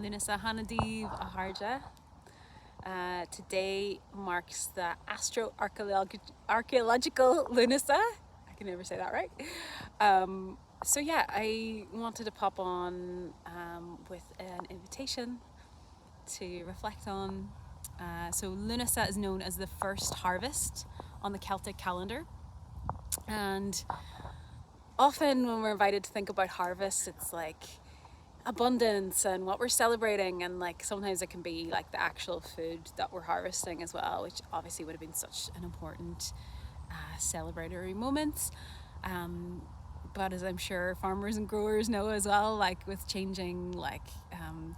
Lughnasa Hanadiv Aharja. Today marks the archaeological Lughnasa. I can never say that right. So yeah, I wanted to pop on with an invitation to reflect on. So Lughnasa is known as the first harvest on the Celtic calendar, and often when we're invited to think about harvest, it's like abundance and what we're celebrating, and like sometimes it can be like the actual food that we're harvesting as well, which obviously would have been such an important celebratory moment. But as I'm sure farmers and growers know as well, like with changing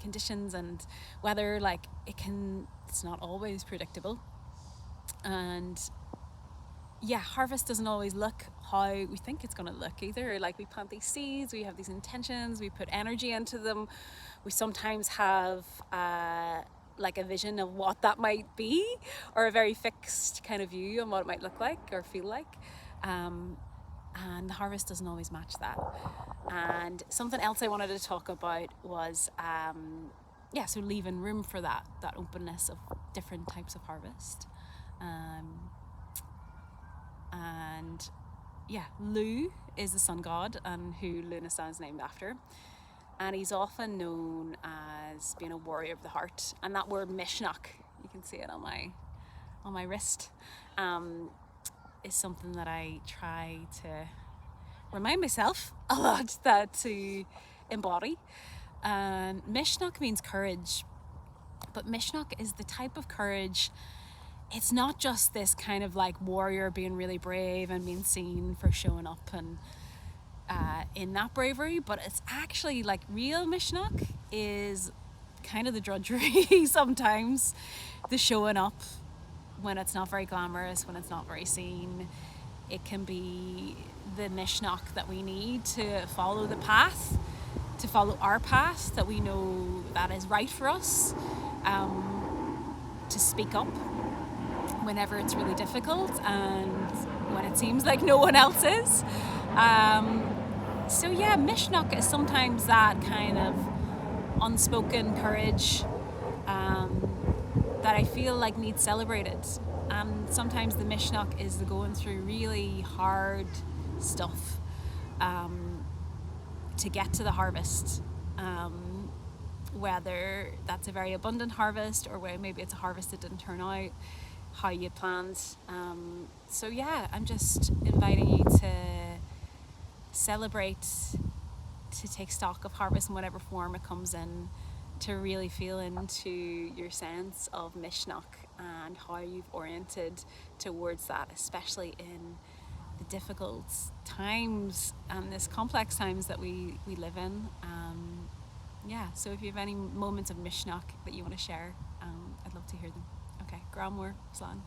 conditions and weather, like it's not always predictable. And yeah, harvest doesn't always look how we think it's going to look either. Like, we plant these seeds, we have these intentions, we put energy into them. We sometimes have like a vision of what that might be, or a very fixed kind of view on what it might look like or feel like. And the harvest doesn't always match that. And something else I wanted to talk about was so leaving room for that openness of different types of harvest. And yeah, Lu is the sun god, and who Lughnasa is named after. And he's often known as being a warrior of the heart. And that word Misneach, you can see it on my wrist, is something that I try to remind myself a lot to embody. And Misneach means courage, but Misneach is the type of courage. It's not just this kind of like warrior being really brave and being seen for showing up and in that bravery, but it's actually like real Misneach is kind of the drudgery sometimes, the showing up when it's not very glamorous, when it's not very seen. It can be the Misneach that we need to follow the path, to follow our path that we know that is right for us, to speak up whenever it's really difficult and when it seems like no one else is. So yeah, Misneach is sometimes that kind of unspoken courage that I feel like needs celebrated. And sometimes the Misneach is the going through really hard stuff to get to the harvest. Whether that's a very abundant harvest, or where maybe it's a harvest that didn't turn out how you had planned. So yeah, I'm just inviting you to celebrate, to take stock of harvest in whatever form it comes in, to really feel into your sense of Misneach and how you've oriented towards that, especially in the difficult times and this complex times that we live in. So if you have any moments of Misneach that you want to share, I'd love to hear them. Okay, Gramwar, Slan.